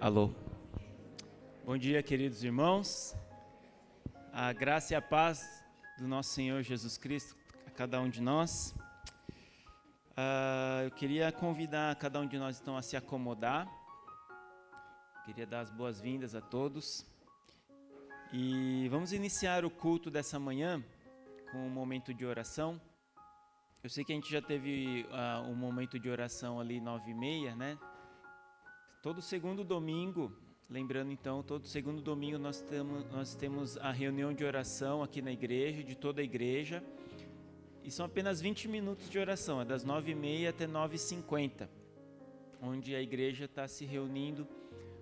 Alô. Bom dia, queridos irmãos. A graça e a paz do nosso Senhor Jesus Cristo a cada um de nós. Eu queria convidar cada um de nós então a se acomodar. Queria dar as boas-vindas a todos. E vamos iniciar o culto dessa manhã com um momento de oração. Eu sei que a gente já teve um momento de oração ali 9h30, né? Todo segundo domingo, lembrando então, todo segundo domingo nós temos a reunião de oração aqui na igreja, de toda a igreja. E são apenas 20 minutos de oração, é das 9h30 até 9h50, onde a igreja está se reunindo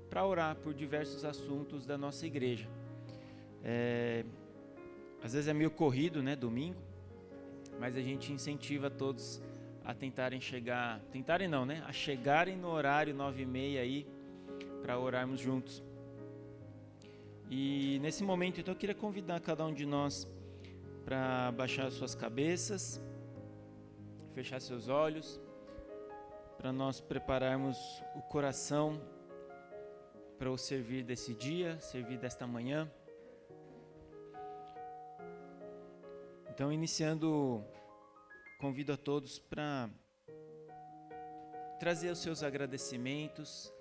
para orar por diversos assuntos da nossa igreja. Às vezes é meio corrido, né, domingo, mas a gente incentiva todos a a chegarem no horário 9h30 aí, para orarmos juntos. E nesse momento, então, eu queria convidar cada um de nós para baixar suas cabeças, fechar seus olhos, para nós prepararmos o coração para o servir desse dia, servir desta manhã. Então, iniciando, convido a todos para trazer os seus agradecimentos,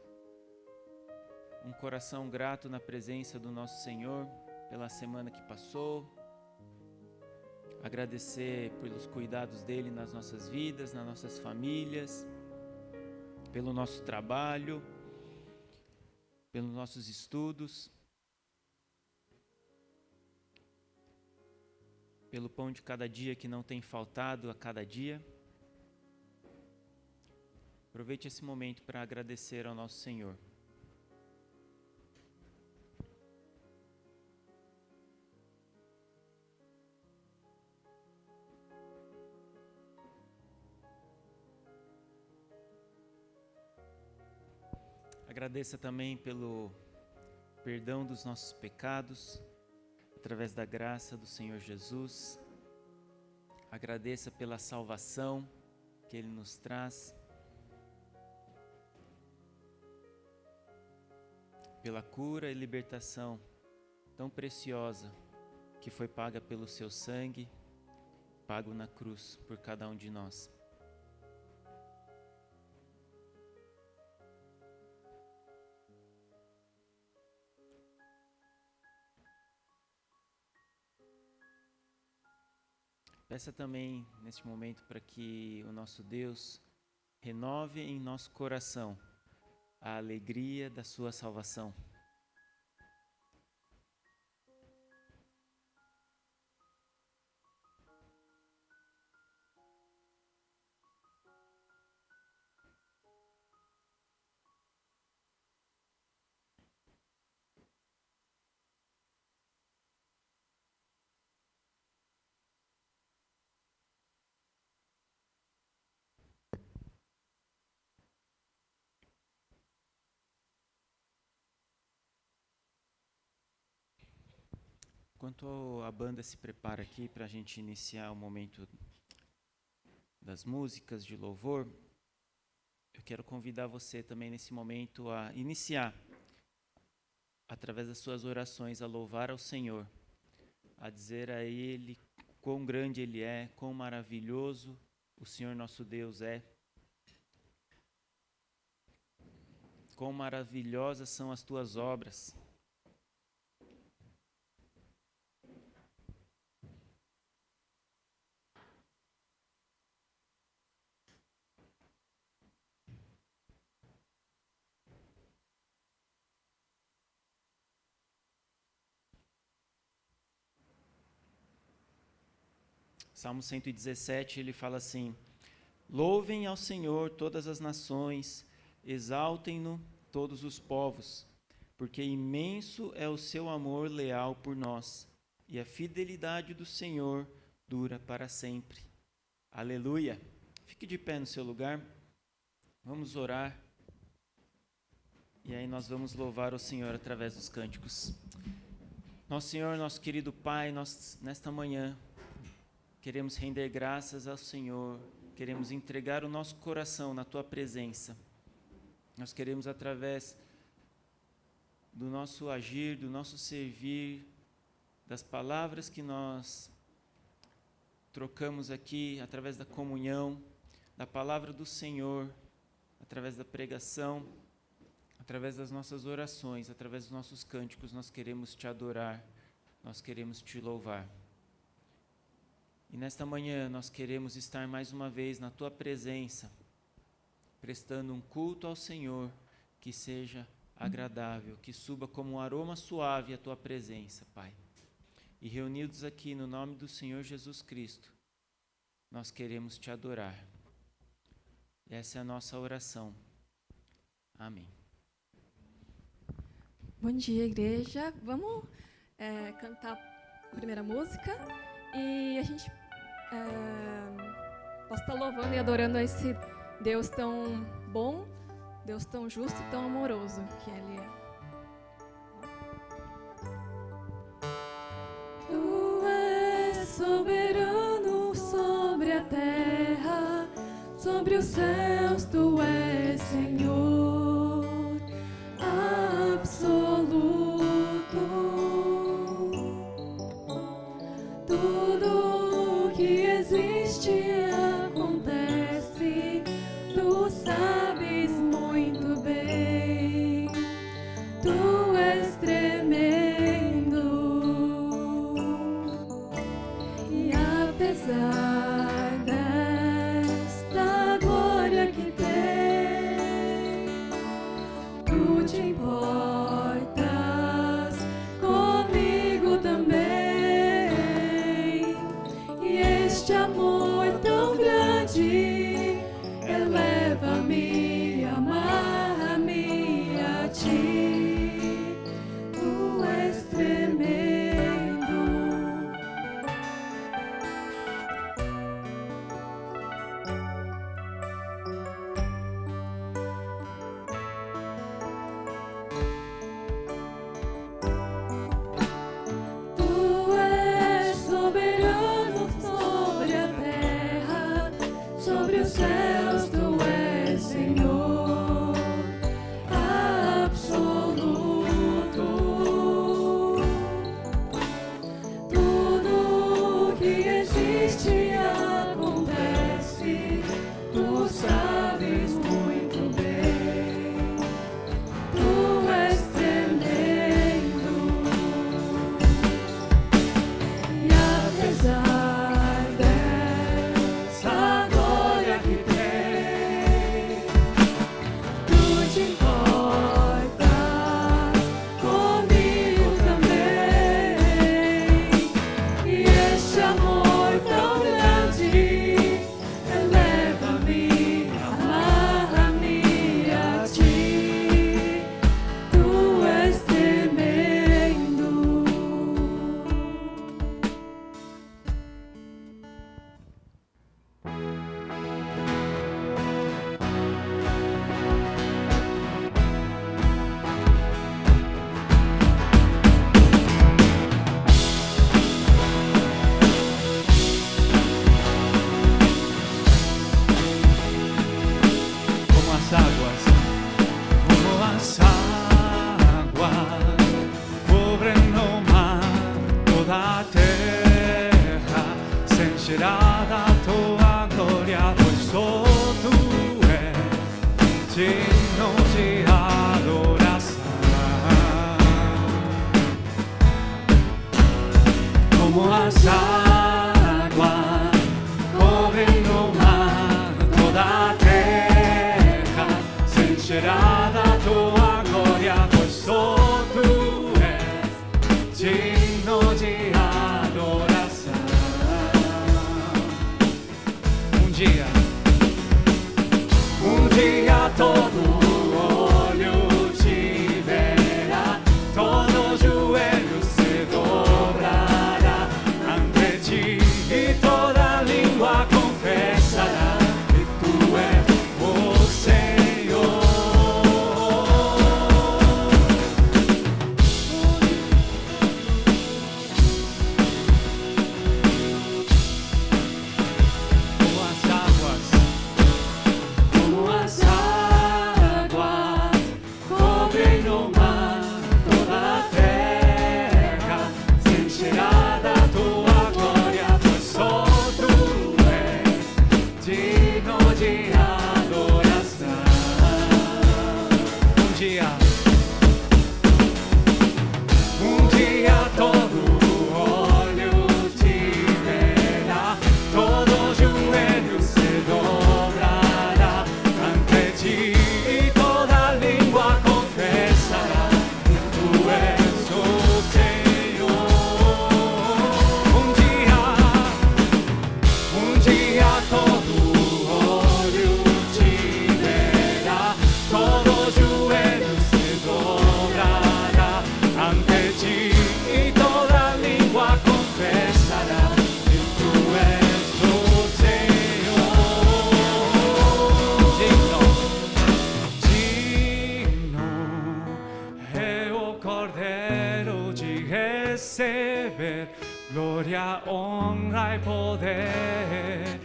um coração grato na presença do nosso Senhor pela semana que passou, agradecer pelos cuidados dele nas nossas vidas, nas nossas famílias, pelo nosso trabalho, pelos nossos estudos, pelo pão de cada dia que não tem faltado a cada dia. Aproveite esse momento para agradecer ao nosso Senhor. Agradeça também pelo perdão dos nossos pecados, através da graça do Senhor Jesus. Agradeça pela salvação que Ele nos traz, pela cura e libertação tão preciosa que foi paga pelo seu sangue, pago na cruz por cada um de nós. Peça também neste momento para que o nosso Deus renove em nosso coração a alegria da sua salvação. Enquanto a banda se prepara aqui para a gente iniciar o momento das músicas de louvor, eu quero convidar você também nesse momento a iniciar, através das suas orações, a louvar ao Senhor, a dizer a Ele quão grande Ele é, quão maravilhoso o Senhor nosso Deus é, quão maravilhosas são as tuas obras. Salmo 117, ele fala assim: louvem ao Senhor todas as nações, exaltem-no todos os povos, porque imenso é o seu amor leal por nós, e a fidelidade do Senhor dura para sempre. Aleluia! Fique de pé no seu lugar, vamos orar, e aí nós vamos louvar o Senhor através dos cânticos. Nosso Senhor, nosso querido Pai, nós nesta manhã queremos render graças ao Senhor, queremos entregar o nosso coração na Tua presença. Nós queremos, através do nosso agir, do nosso servir, das palavras que nós trocamos aqui, através da comunhão, da palavra do Senhor, através da pregação, através das nossas orações, através dos nossos cânticos, nós queremos Te adorar, nós queremos Te louvar. E nesta manhã nós queremos estar mais uma vez na Tua presença, prestando um culto ao Senhor que seja agradável, que suba como um aroma suave à Tua presença, Pai. E reunidos aqui no nome do Senhor Jesus Cristo, nós queremos Te adorar. Essa é a nossa oração. Amém. Bom dia, igreja. Vamos cantar a primeira música. E a gente possa estar louvando e adorando a esse Deus tão bom, Deus tão justo e tão amoroso que Ele é. Tu és soberano sobre a terra, sobre os céus, Tu és Senhor absoluto. Tudo que existe acontece, Tu sabes muito bem, Tu és tremendo, e apesar desta glória que tem, Tu te importas comigo também. Este amor tão grande eleva-me, amarra-me a Ti. Tu és tremendo. Tu és soberano sobre a terra, sobre os céus, Tu és Senhor absoluto. Tudo que existe acontece, Tu sabes muito bem, Tu és tremendo, e apesar dessa glória que tem, Tu te importas comigo também. E este amor tão grande eleva-me, amarra-me a Ti. Tu és tremendo. encherá da tua glória, pois só tu és digno de adoração. Como as águas cobrem no mar, toda a terra se encherá da tua glória, pois só tu és digno de adoração. Um dia todo olho te verá, todo joelho se dobrará ante ti e toda língua confessará que tu és o Senhor. Como as águas cobrem no mar, toda a terra se encherá da tua glória, pois só tu és digno de adoração. Um dia todo olho te verá, todo joelho se dobrará ante ti e toda língua confessará que tu és o Senhor. Um dia todo olho te verá, todo joelho se dobrará ante ti e toda língua confessará que tu és o Senhor. Digno é o Cordeiro de receber glória, honra e poder.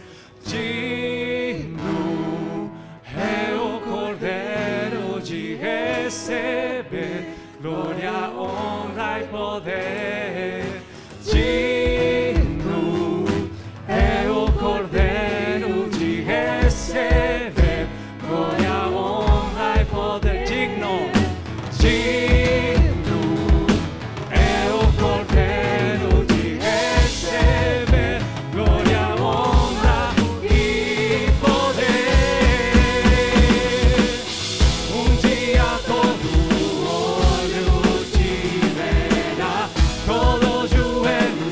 Digno é o Cordeiro de receber glória, honra e poder. Digno é o Cordeiro de receber glória, honra e poder. Digno é o Cordeiro de receber glória, honra e poder. Um dia todo olho te verá, todo joelho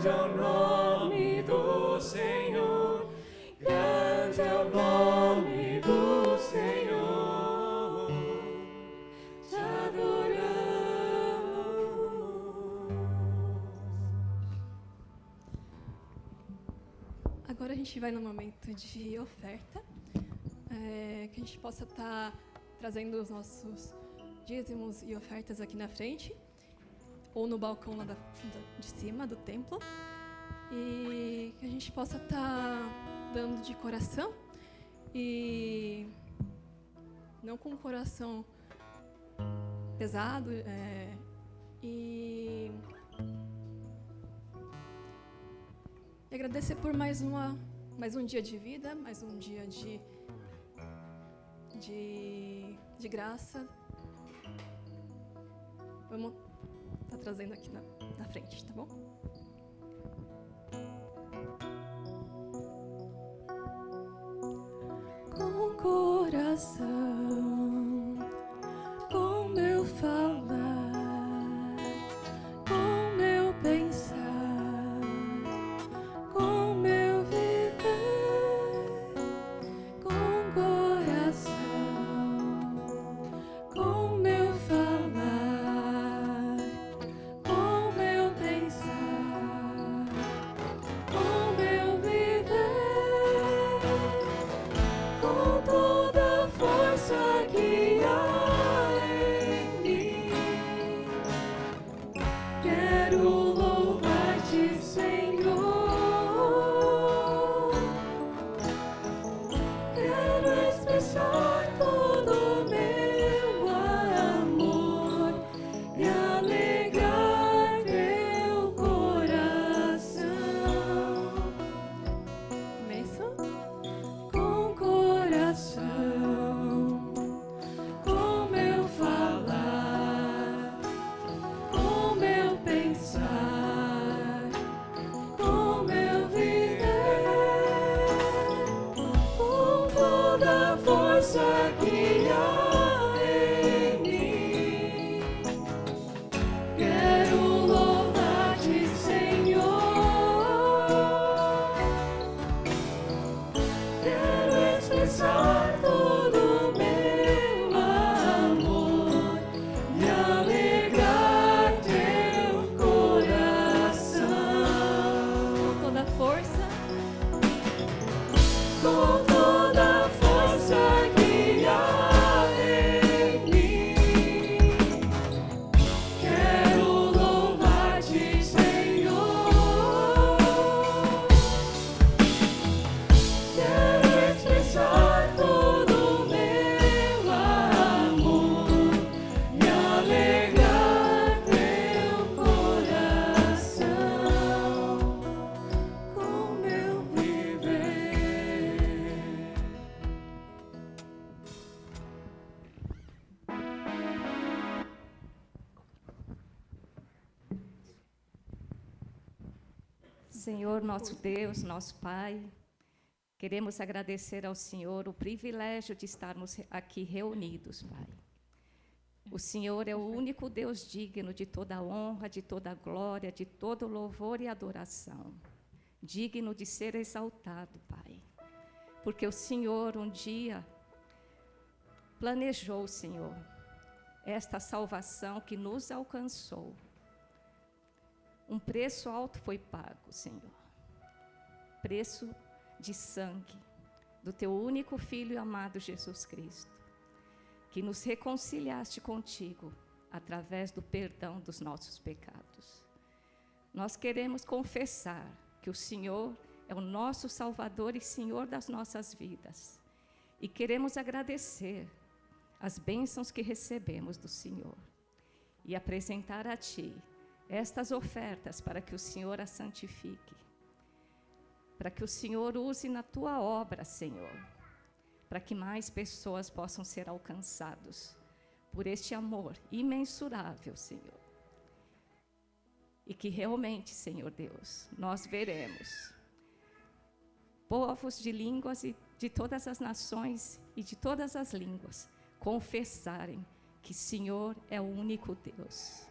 Grande é o nome do Senhor, grande é o nome do Senhor, te adoramos. Agora a gente vai no momento de oferta, que a gente possa estar trazendo os nossos dízimos e ofertas aqui na frente, ou no balcão lá de cima do templo, e que a gente possa estar dando de coração, e não com o coração pesado, e agradecer por mais um dia de vida, mais um dia de graça. Vamos estar trazendo aqui na frente, tá bom? Com coração, com meu falar, com meu pensar, com meu viver, com coração, com meu falar, com meu pensar, com meu viver, com toda a força que há em mim, quero louvar-te, Senhor. Quero expressar todo o meu amor e alegrar teu coração. Começo? Com coração, com meu falar, com meu pensar, com meu viver, com toda a força que há em mim, quero louvar-te, Senhor. Quero expressar todo o meu amor e alegrar teu coração. Com toda a força, com toda a força que há em mim, quero louvar-te, Senhor. Quero expressar todo o meu amor e alegrar teu coração com meu viver. Senhor, nosso Deus, nosso Pai, queremos agradecer ao Senhor o privilégio de estarmos aqui reunidos, Pai. O Senhor é o único Deus digno de toda honra, de toda glória, de todo louvor e adoração. Digno de ser exaltado, Pai. Porque o Senhor um dia planejou, Senhor, esta salvação que nos alcançou. Um preço alto foi pago, Senhor. Preço de sangue do teu único Filho e amado Jesus Cristo, que nos reconciliaste contigo através do perdão dos nossos pecados. Nós queremos confessar que o Senhor é o nosso Salvador e Senhor das nossas vidas. E queremos agradecer as bênçãos que recebemos do Senhor e apresentar a Ti estas ofertas para que o Senhor as santifique, para que o Senhor use na Tua obra, Senhor, para que mais pessoas possam ser alcançados por este amor imensurável, Senhor. E que realmente, Senhor Deus, nós veremos povos de línguas e de todas as nações e de todas as línguas confessarem que Senhor é o único Deus.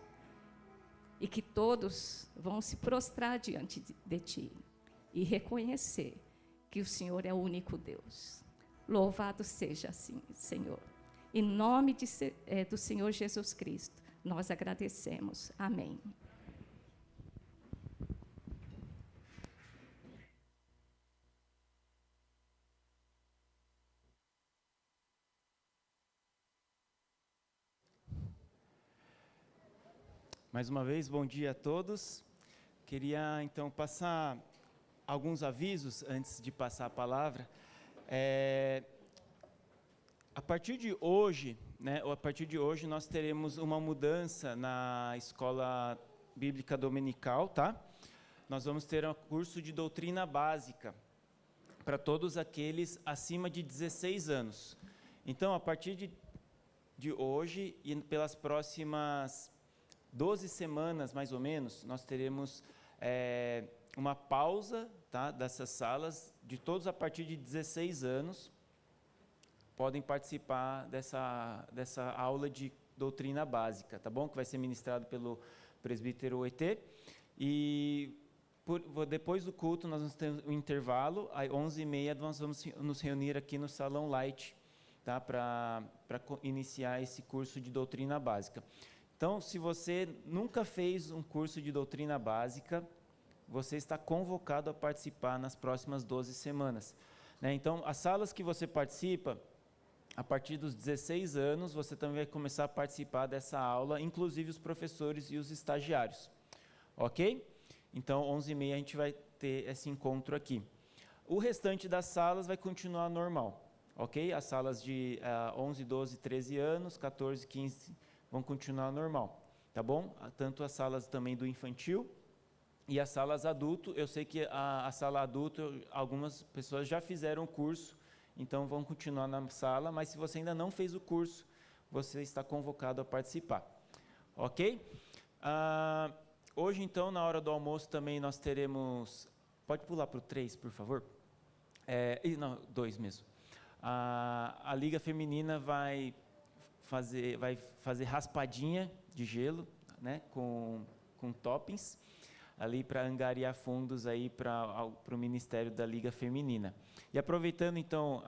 e que todos vão se prostrar diante de Ti e reconhecer que o Senhor é o único Deus. Louvado seja assim, Senhor. Em nome do Senhor Jesus Cristo, nós agradecemos. Amém. Mais uma vez, bom dia a todos. Queria, então, passar alguns avisos antes de passar a palavra. A partir de hoje, nós teremos uma mudança na escola bíblica dominical, tá? Nós vamos ter um curso de doutrina básica para todos aqueles acima de 16 anos. Então, a partir de hoje e pelas próximas 12 semanas, mais ou menos, nós teremos uma pausa, tá, dessas salas, de todos a partir de 16 anos, podem participar dessa aula de doutrina básica, tá bom? Que vai ser ministrado pelo presbítero ET. E depois do culto, nós vamos ter um intervalo, às 11h30 nós vamos nos reunir aqui no Salão Light, tá? Para iniciar esse curso de doutrina básica. Então, se você nunca fez um curso de doutrina básica, você está convocado a participar nas próximas 12 semanas. Né? Então, as salas que você participa, a partir dos 16 anos, você também vai começar a participar dessa aula, inclusive os professores e os estagiários. Ok? Então, 11h30 a gente vai ter esse encontro aqui. O restante das salas vai continuar normal. Ok? As salas de 11, 12, 13 anos, 14, 15... vão continuar normal, tá bom? Tanto as salas também do infantil e as salas adulto. Eu sei que a sala adulto, algumas pessoas já fizeram o curso, então vão continuar na sala, mas se você ainda não fez o curso, você está convocado a participar, ok? Hoje, então, na hora do almoço também nós teremos... Pode pular para o 3, por favor? Não, 2 mesmo. A Liga Feminina vai fazer raspadinha de gelo, né, com toppings, ali para angariar fundos aí para o Ministério da Liga Feminina. E aproveitando então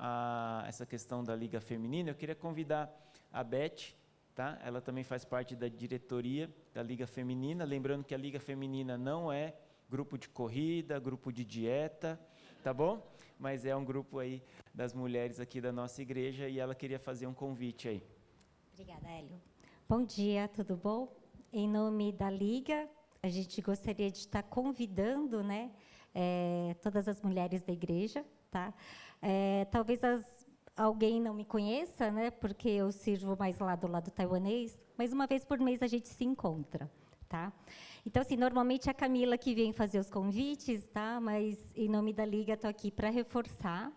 essa questão da Liga Feminina, eu queria convidar a Beth, tá? Ela também faz parte da diretoria da Liga Feminina, lembrando que a Liga Feminina não é grupo de corrida, grupo de dieta, tá bom? Mas é um grupo aí das mulheres aqui da nossa igreja e ela queria fazer um convite aí. Obrigada, Hélio. Bom dia, tudo bom? Em nome da Liga, a gente gostaria de estar convidando, né, todas as mulheres da igreja, tá? Talvez alguém não me conheça, né, porque eu sirvo mais lá do lado taiwanês, mas uma vez por mês a gente se encontra, tá? Então, assim, normalmente é a Camila que vem fazer os convites, tá? Mas em nome da Liga estou aqui para reforçar.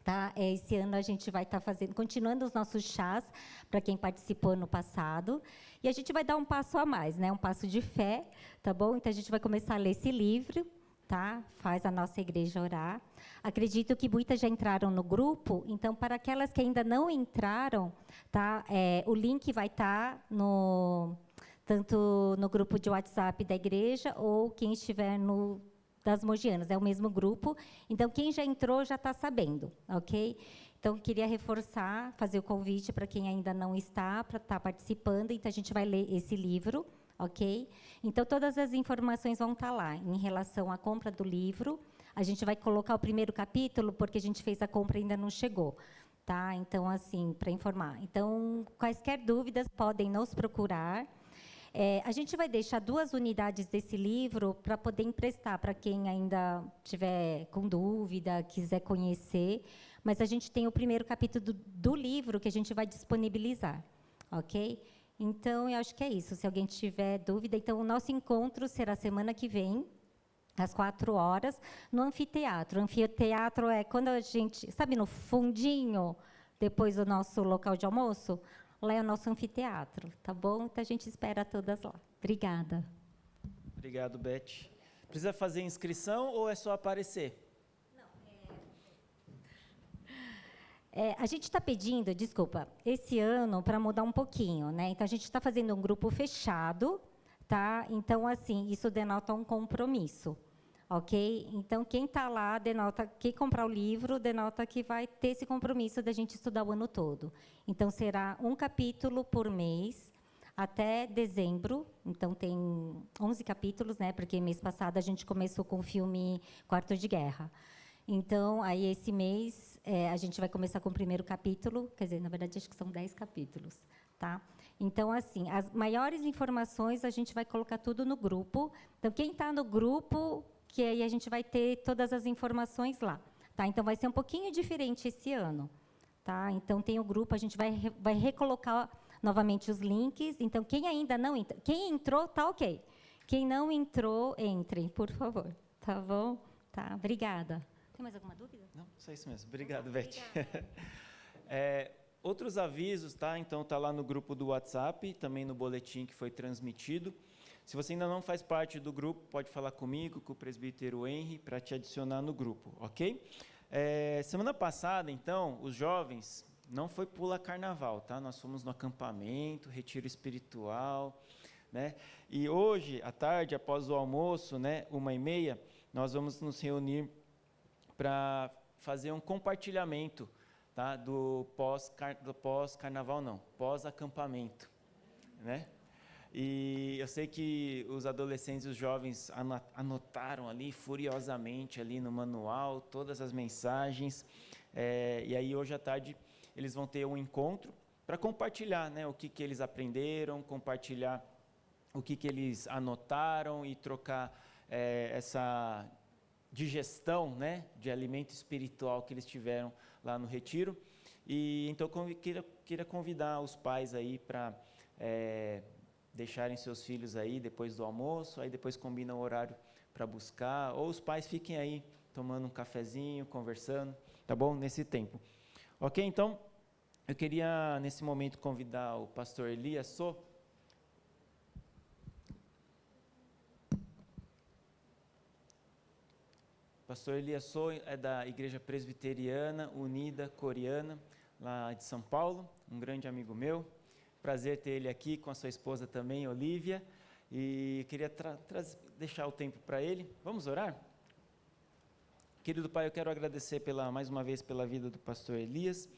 Tá? Esse ano a gente vai estar continuando os nossos chás, para quem participou no passado, e a gente vai dar um passo a mais, né? Um passo de fé, tá bom? Então, a gente vai começar a ler esse livro, tá? Faz a nossa igreja orar. Acredito que muitas já entraram no grupo, então, para aquelas que ainda não entraram, tá? O link vai estar tanto no grupo de WhatsApp da igreja, ou quem estiver das Mogianas, é o mesmo grupo, então quem já entrou já está sabendo, ok? Então, queria reforçar, fazer o convite para quem ainda não está, para estar participando, então a gente vai ler esse livro, ok? Então, todas as informações vão estar lá, em relação à compra do livro, a gente vai colocar o primeiro capítulo, porque a gente fez a compra e ainda não chegou, tá? Então, assim, para informar. Então, quaisquer dúvidas, podem nos procurar. A gente vai deixar 2 unidades desse livro para poder emprestar para quem ainda tiver com dúvida, quiser conhecer, mas a gente tem o primeiro capítulo do livro que a gente vai disponibilizar, ok? Então, eu acho que é isso. Se alguém tiver dúvida, então o nosso encontro será semana que vem, às 16h, no anfiteatro. O anfiteatro é quando a gente, sabe, no fundinho, depois do nosso local de almoço? Lá é o nosso anfiteatro, tá bom? Então, a gente espera todas lá. Obrigada. Obrigado, Beth. Precisa fazer inscrição ou é só aparecer? Não, a gente está pedindo, desculpa, esse ano para mudar um pouquinho, né? Então, a gente está fazendo um grupo fechado, tá? Então, assim, isso denota um compromisso, ok? Então, quem está lá, denota, quem comprar o livro, denota que vai ter esse compromisso da gente estudar o ano todo. Então, será um capítulo por mês, até dezembro. Então, tem 11 capítulos, né? Porque mês passado a gente começou com o filme Quarto de Guerra. Então, aí esse mês, a gente vai começar com o primeiro capítulo, quer dizer, na verdade, acho que são 10 capítulos, tá? Então, assim, as maiores informações a gente vai colocar tudo no grupo. Então, quem está no grupo, que aí a gente vai ter todas as informações lá, tá? Então, vai ser um pouquinho diferente esse ano, tá? Então, tem o grupo, a gente vai recolocar novamente os links. Então, quem ainda não entrou, quem entrou, tá ok. Quem não entrou, entrem, por favor, tá bom? Tá, obrigada. Tem mais alguma dúvida? Não, só isso mesmo. Obrigado, Beth. Outros avisos, tá? Então, tá lá no grupo do WhatsApp, também no boletim que foi transmitido. Se você ainda não faz parte do grupo, pode falar comigo, com o presbítero Henry, para te adicionar no grupo, ok? Semana passada, então, os jovens, não foi pula carnaval, tá? Nós fomos no acampamento, retiro espiritual, né? E hoje, à tarde, após o almoço, né, 1h30, nós vamos nos reunir para fazer um compartilhamento, tá, do pós-carnaval, não, pós-acampamento, né? E eu sei que os adolescentes e os jovens anotaram ali furiosamente ali no manual todas as mensagens, e aí hoje à tarde eles vão ter um encontro para compartilhar, né, o que eles aprenderam, compartilhar o que eles anotaram e trocar essa digestão, né, de alimento espiritual que eles tiveram lá no retiro. E então queria convidar os pais aí para deixarem seus filhos aí depois do almoço, aí depois combinam o horário para buscar, ou os pais fiquem aí tomando um cafezinho, conversando, tá bom? Nesse tempo. Ok? Então, eu queria nesse momento convidar o pastor Elias Sô. Pastor Elias Sô é da Igreja Presbiteriana Unida Coreana, lá de São Paulo, um grande amigo meu. Prazer ter ele aqui com a sua esposa também, Olívia. E queria deixar o tempo para ele. Vamos orar? Querido Pai, eu quero agradecer mais uma vez pela vida do pastor Elias,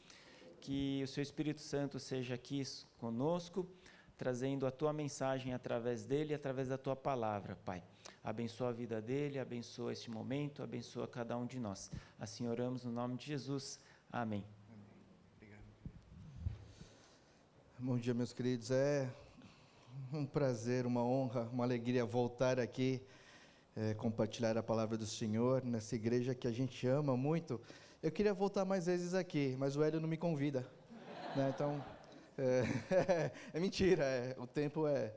que o seu Espírito Santo seja aqui conosco, trazendo a tua mensagem através dele e através da tua palavra, Pai. Abençoa a vida dele, abençoa este momento, abençoa cada um de nós. Assim oramos no nome de Jesus. Amém. Obrigado. Bom dia, meus queridos. É um prazer, uma honra, uma alegria voltar aqui, compartilhar a palavra do Senhor nessa igreja que a gente ama muito. Eu queria voltar mais vezes aqui, mas o Hélio não me convida, né? Então, é mentira, o tempo é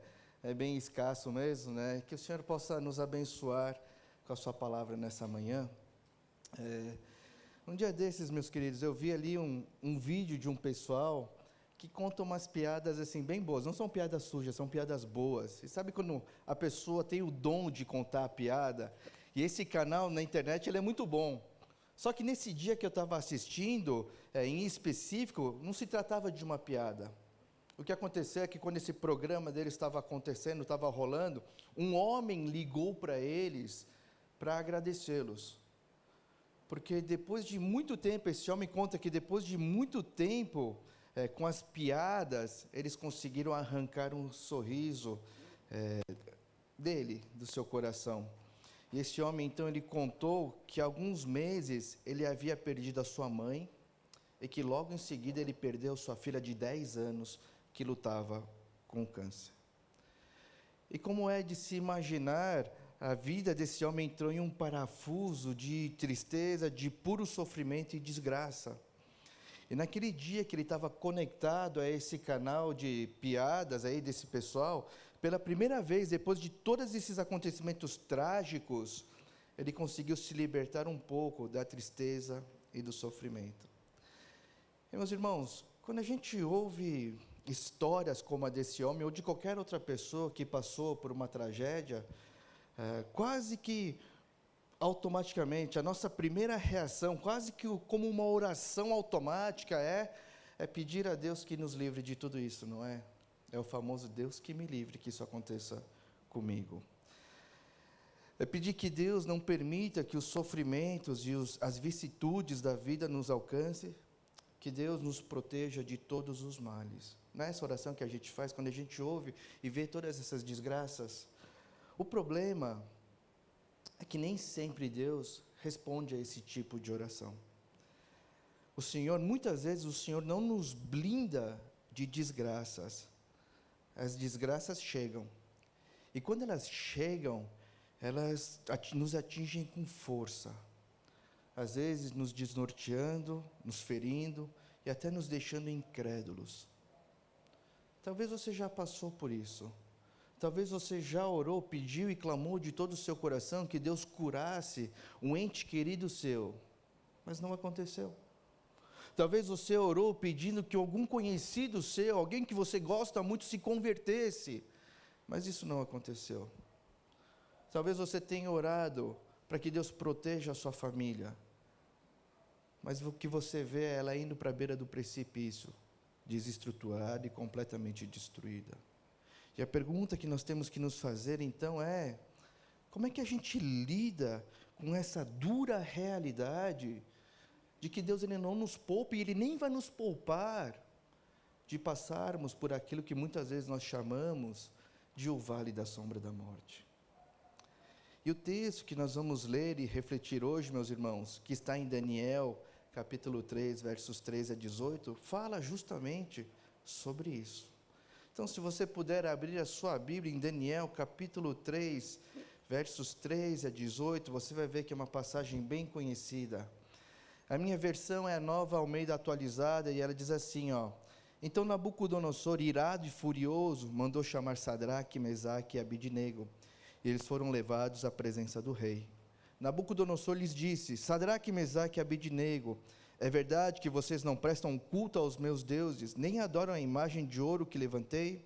bem escasso mesmo, né? Que o Senhor possa nos abençoar com a sua palavra nessa manhã. Um dia desses, meus queridos, eu vi ali um vídeo de um pessoal que conta umas piadas assim bem boas. Não são piadas sujas, são piadas boas. E sabe quando a pessoa tem o dom de contar a piada? E esse canal na internet ele é muito bom. Só que nesse dia que eu estava assistindo, em específico, não se tratava de uma piada. O que aconteceu é que quando esse programa deles estava acontecendo, estava rolando, um homem ligou para eles para agradecê-los. Porque depois de muito tempo, esse homem conta que depois de muito tempo, com as piadas, eles conseguiram arrancar um sorriso dele, do seu coração. E esse homem, então, ele contou que há alguns meses ele havia perdido a sua mãe e que logo em seguida ele perdeu sua filha de 10 anos que lutava com câncer. E como é de se imaginar, a vida desse homem entrou em um parafuso de tristeza, de puro sofrimento e desgraça. E naquele dia que ele estava conectado a esse canal de piadas aí desse pessoal, pela primeira vez, depois de todos esses acontecimentos trágicos, ele conseguiu se libertar um pouco da tristeza e do sofrimento. E, meus irmãos, quando a gente ouve histórias como a desse homem, ou de qualquer outra pessoa que passou por uma tragédia, quase que automaticamente, a nossa primeira reação, quase que como uma oração automática, é pedir a Deus que nos livre de tudo isso, não é? É o famoso Deus que me livre que isso aconteça comigo. É pedir que Deus não permita que os sofrimentos e as vicissitudes da vida nos alcancem, que Deus nos proteja de todos os males. Não é essa oração que a gente faz quando a gente ouve e vê todas essas desgraças? O problema é que nem sempre Deus responde a esse tipo de oração. Muitas vezes o Senhor não nos blinda de desgraças. As desgraças chegam. E quando elas chegam, elas nos atingem com força. Às vezes nos desnorteando, nos ferindo e até nos deixando incrédulos. Talvez você já passou por isso. Talvez você já orou, pediu e clamou de todo o seu coração que Deus curasse um ente querido seu, mas não aconteceu. Talvez você orou pedindo que algum conhecido seu, alguém que você gosta muito, se convertesse, mas isso não aconteceu. Talvez você tenha orado para que Deus proteja a sua família, mas o que você vê é ela indo para a beira do precipício, desestruturada e completamente destruída. E a pergunta que nós temos que nos fazer então é: como é que a gente lida com essa dura realidade de que Deus ele não nos poupa e Ele nem vai nos poupar de passarmos por aquilo que muitas vezes nós chamamos de o vale da sombra da morte? E o texto que nós vamos ler e refletir hoje, meus irmãos, que está em Daniel, capítulo 3, versos 13 a 18, fala justamente sobre isso. Então, se você puder abrir a sua Bíblia em Daniel, capítulo 3, versos 13 a 18, você vai ver que é uma passagem bem conhecida. A minha versão é a Nova Almeida atualizada, e ela diz assim, Então Nabucodonosor, irado e furioso, mandou chamar Sadraque, Mesaque e Abidnego. E eles foram levados à presença do rei. Nabucodonosor lhes disse: Sadraque, Mesaque e Abidnego, é verdade que vocês não prestam culto aos meus deuses, nem adoram a imagem de ouro que levantei?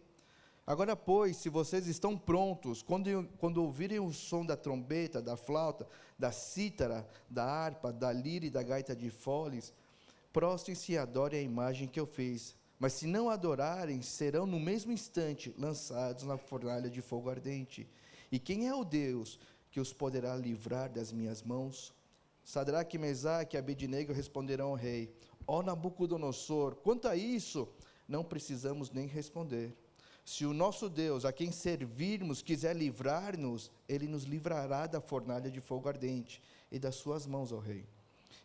Agora, pois, se vocês estão prontos, quando ouvirem o som da trombeta, da flauta, da cítara, da harpa, da lira e da gaita de foles, prostrem-se e adorem a imagem que eu fiz. Mas se não adorarem, serão no mesmo instante lançados na fornalha de fogo ardente. E quem é o Deus que os poderá livrar das minhas mãos? Sadraque, Mesaque e Abidnego responderão ao rei: Ó Nabucodonosor, quanto a isso, não precisamos nem responder. Se o nosso Deus, a quem servirmos, quiser livrar-nos, Ele nos livrará da fornalha de fogo ardente e das suas mãos, ó rei.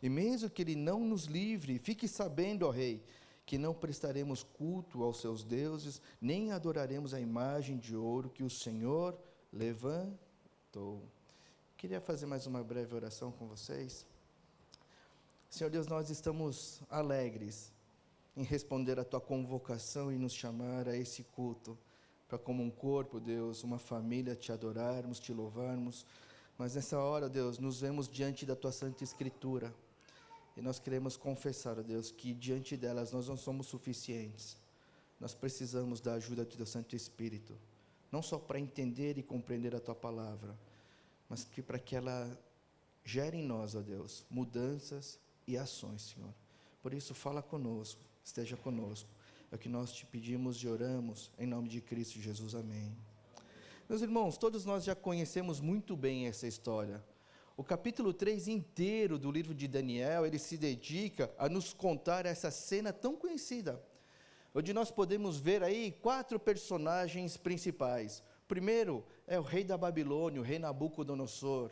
E mesmo que Ele não nos livre, fique sabendo, ó rei, que não prestaremos culto aos seus deuses, nem adoraremos a imagem de ouro que o Senhor levantou. Queria fazer mais uma breve oração com vocês. Senhor Deus, nós estamos alegres em responder à Tua convocação e nos chamar a esse culto, para como um corpo, Deus, uma família, Te adorarmos, Te louvarmos. Mas nessa hora, Deus, nos vemos diante da Tua Santa Escritura, e nós queremos confessar, Deus, que diante delas nós não somos suficientes. Nós precisamos da ajuda do Teu Santo Espírito, não só para entender e compreender a Tua palavra, mas que para que ela gere em nós, ó Deus, mudanças e ações, Senhor. Por isso, fala conosco, esteja conosco. É o que nós Te pedimos e oramos, em nome de Cristo Jesus, amém. Meus irmãos, todos nós já conhecemos muito bem essa história. O capítulo 3 inteiro do livro de Daniel, ele se dedica a nos contar essa cena tão conhecida, onde nós podemos ver aí 4 personagens principais. O primeiro é o rei da Babilônia, o rei Nabucodonosor.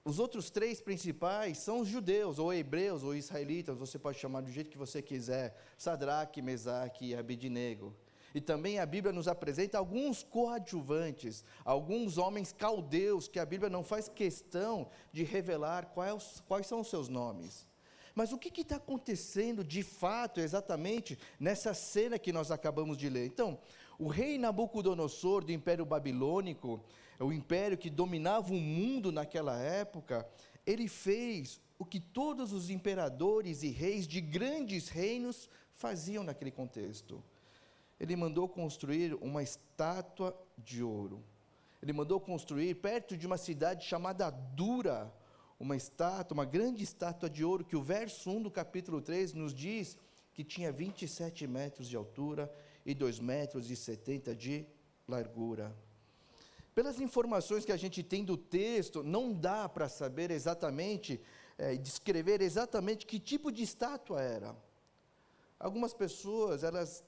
Os outros 3 principais são os judeus, ou hebreus, ou israelitas, você pode chamar do jeito que você quiser, Sadraque, Mesaque e Abidnego. E também a Bíblia nos apresenta alguns coadjuvantes, alguns homens caldeus, que a Bíblia não faz questão de revelar quais são os seus nomes. Mas o que está acontecendo de fato, exatamente, nessa cena que nós acabamos de ler? Então, o rei Nabucodonosor do Império Babilônico, o império que dominava o mundo naquela época, ele fez o que todos os imperadores e reis de grandes reinos faziam naquele contexto. Ele mandou construir uma estátua de ouro. Ele mandou construir perto de uma cidade chamada Dura, uma grande estátua de ouro, que o verso 1 do capítulo 3 nos diz que tinha 27 metros de altura e 2,70 metros de largura. Pelas informações que a gente tem do texto, não dá para saber exatamente, descrever exatamente que tipo de estátua era. Algumas pessoas, elas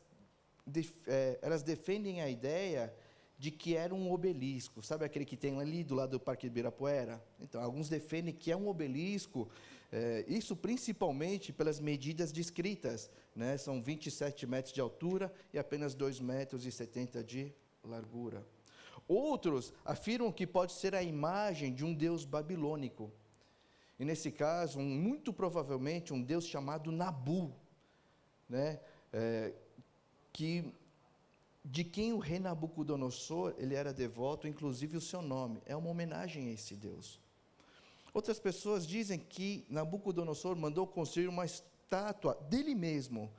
defendem a ideia de que era um obelisco. Sabe aquele que tem ali do lado do Parque Ibirapuera? Então, alguns defendem que é um obelisco, isso principalmente pelas medidas descritas, né? São 27 metros de altura e apenas 2,70 metros de largura. Outros afirmam que pode ser a imagem de um deus babilônico. E nesse caso, muito provavelmente um deus chamado Nabu, né? De quem o rei Nabucodonosor ele era devoto, inclusive o seu nome. É uma homenagem a esse deus. Outras pessoas dizem que Nabucodonosor mandou construir uma estátua dele mesmo.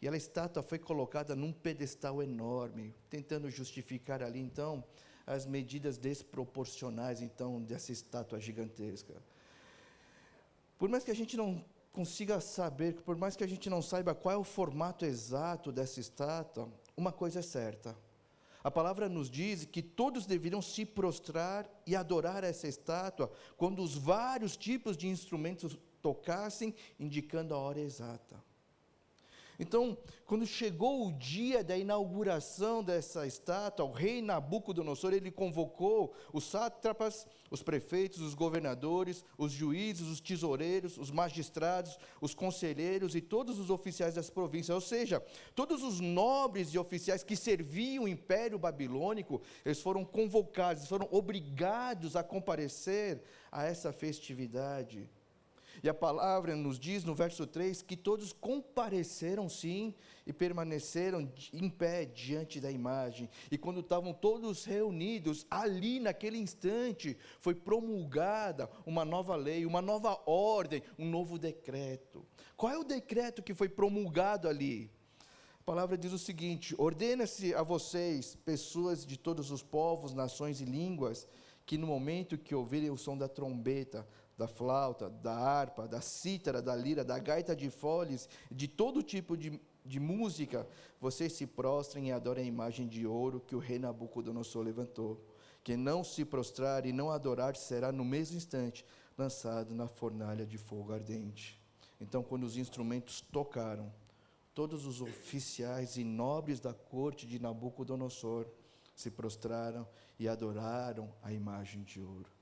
E a estátua foi colocada num pedestal enorme, tentando justificar ali, então, as medidas desproporcionais, então, dessa estátua gigantesca. Por mais que a gente não consiga saber, por mais que a gente não saiba qual é o formato exato dessa estátua, uma coisa é certa. A palavra nos diz que todos deveriam se prostrar e adorar essa estátua quando os vários tipos de instrumentos tocassem, indicando a hora exata. Então, quando chegou o dia da inauguração dessa estátua, o rei Nabucodonosor, ele convocou os sátrapas, os prefeitos, os governadores, os juízes, os tesoureiros, os magistrados, os conselheiros e todos os oficiais das províncias, ou seja, todos os nobres e oficiais que serviam o Império Babilônico, eles foram convocados, foram obrigados a comparecer a essa festividade. E a palavra nos diz no verso 3 que todos compareceram sim e permaneceram em pé diante da imagem. E quando estavam todos reunidos, ali naquele instante, foi promulgada uma nova lei, uma nova ordem, um novo decreto. Qual é o decreto que foi promulgado ali? A palavra diz o seguinte: ordena-se a vocês, pessoas de todos os povos, nações e línguas, que no momento que ouvirem o som da trombeta, da flauta, da harpa, da cítara, da lira, da gaita de foles, de todo tipo de música, vocês se prostrem e adorem a imagem de ouro que o rei Nabucodonosor levantou. Quem não se prostrar e não adorar será no mesmo instante lançado na fornalha de fogo ardente. Então, quando os instrumentos tocaram, todos os oficiais e nobres da corte de Nabucodonosor se prostraram e adoraram a imagem de ouro.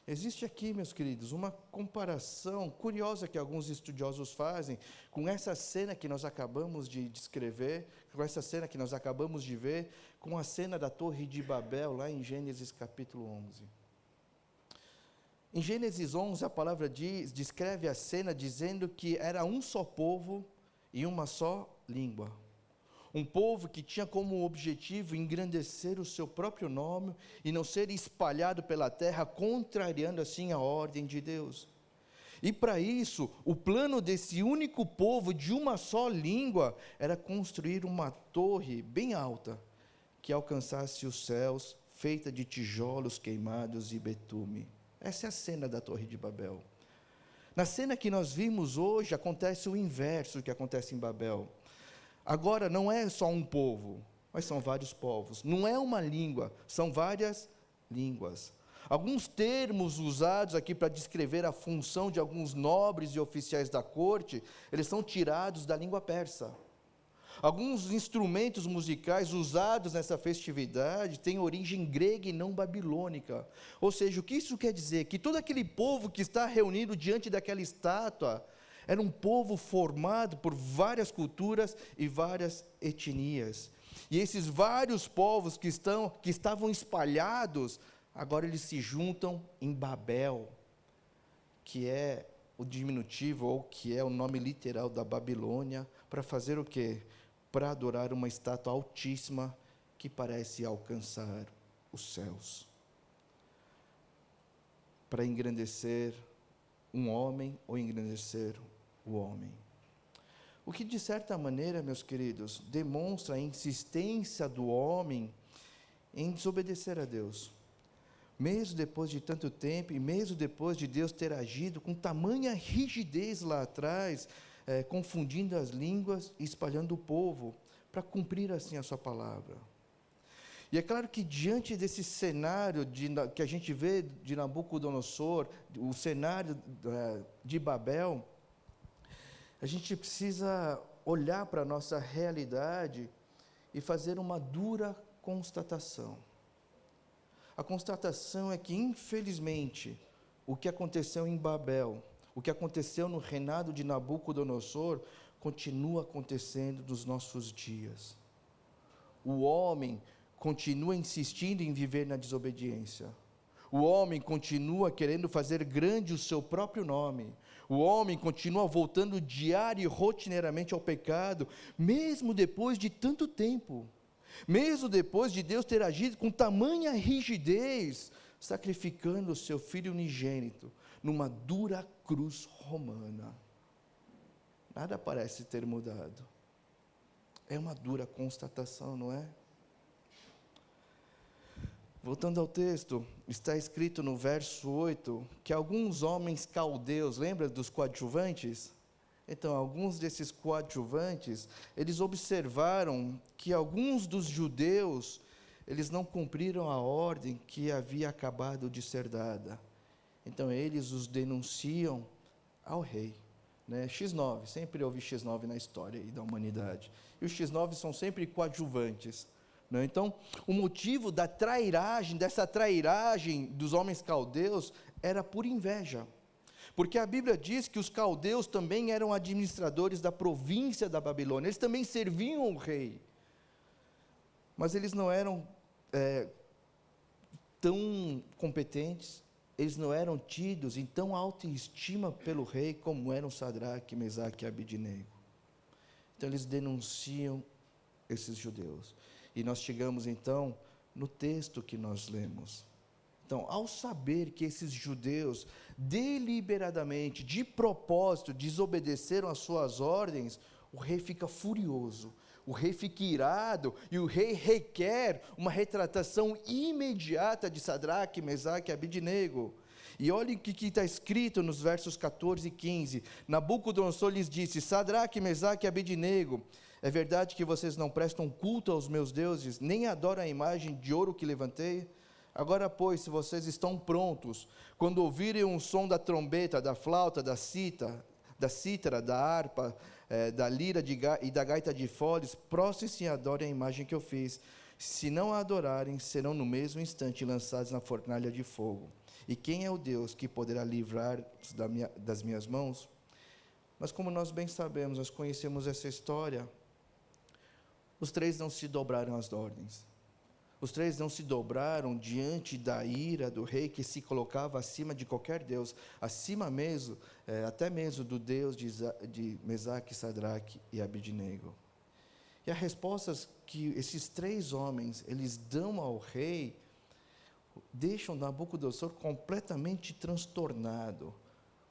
Existe aqui, meus queridos, uma comparação curiosa que alguns estudiosos fazem com essa cena que nós acabamos de descrever, com essa cena que nós acabamos de ver, com a cena da Torre de Babel, lá em Gênesis capítulo 11. Em Gênesis 11, a palavra descreve a cena dizendo que era um só povo e uma só língua. Um povo que tinha como objetivo engrandecer o seu próprio nome e não ser espalhado pela terra, contrariando assim a ordem de Deus. E para isso, o plano desse único povo de uma só língua era construir uma torre bem alta, que alcançasse os céus, feita de tijolos queimados e betume. Essa é a cena da Torre de Babel. Na cena que nós vimos hoje, acontece o inverso do que acontece em Babel. Agora, não é só um povo, mas são vários povos. Não é uma língua, são várias línguas. Alguns termos usados aqui para descrever a função de alguns nobres e oficiais da corte, eles são tirados da língua persa. Alguns instrumentos musicais usados nessa festividade têm origem grega e não babilônica. Ou seja, o que isso quer dizer? Que todo aquele povo que está reunido diante daquela estátua era um povo formado por várias culturas e várias etnias. E esses vários povos que estavam espalhados, agora eles se juntam em Babel, que é o diminutivo, ou que é o nome literal da Babilônia, para fazer o quê? Para adorar uma estátua altíssima que parece alcançar os céus. Para engrandecer um homem ou engrandecer o homem. O que, de certa maneira, meus queridos, demonstra a insistência do homem em desobedecer a Deus. Mesmo depois de tanto tempo, e mesmo depois de Deus ter agido com tamanha rigidez lá atrás, confundindo as línguas e espalhando o povo, para cumprir assim a sua palavra. E é claro que diante desse cenário que a gente vê de Nabucodonosor, o cenário de Babel, a gente precisa olhar para a nossa realidade e fazer uma dura constatação. A constatação é que, infelizmente, o que aconteceu em Babel, o que aconteceu no reinado de Nabucodonosor, continua acontecendo nos nossos dias. O homem continua insistindo em viver na desobediência. O homem continua querendo fazer grande o seu próprio nome. O homem continua voltando diário e rotineiramente ao pecado, mesmo depois de tanto tempo. Mesmo depois de Deus ter agido com tamanha rigidez, sacrificando o seu filho unigênito numa dura cruz romana. Nada parece ter mudado. É uma dura constatação, não é? Voltando ao texto, está escrito no verso 8, que alguns homens caldeus, lembra dos coadjuvantes? Então, alguns desses coadjuvantes, eles observaram que alguns dos judeus, eles não cumpriram a ordem que havia acabado de ser dada. Então, eles os denunciam ao rei. Né? X9, sempre houve X9 na história da humanidade. E os X9 são sempre coadjuvantes. Né? Então, o motivo dessa trairagem dos homens caldeus, era por inveja. Porque a Bíblia diz que os caldeus também eram administradores da província da Babilônia, eles também serviam o rei. Mas eles não eram tão competentes, eles não eram tidos em tão alta estima pelo rei como eram Sadraque, Mesaque e Abidnego. Então eles denunciam esses judeus. E nós chegamos então no texto que nós lemos. Então, ao saber que esses judeus deliberadamente, de propósito, desobedeceram às suas ordens, o rei fica furioso, o rei fica irado, e o rei requer uma retratação imediata de Sadraque, Mesaque e Abidnego. E olhem o que está escrito nos versos 14 e 15. Nabucodonosor lhes disse: Sadraque, Mesaque e Abidnego, é verdade que vocês não prestam culto aos meus deuses, nem adoram a imagem de ouro que levantei? Agora, pois, se vocês estão prontos, quando ouvirem o som da trombeta, da flauta, da cítara, da harpa, da lira e da gaita de foles, prostrem-se e adorem a imagem que eu fiz. Se não a adorarem, serão no mesmo instante lançados na fornalha de fogo. E quem é o Deus que poderá livrar das minhas mãos? Mas como nós bem sabemos, nós conhecemos essa história, os três não se dobraram às ordens. Os três não se dobraram diante da ira do rei, que se colocava acima de qualquer Deus, acima mesmo, até mesmo do Deus de Mesaque, Sadraque e Abidnego. E as respostas que esses três homens, eles dão ao rei, deixam Nabucodonosor completamente transtornado,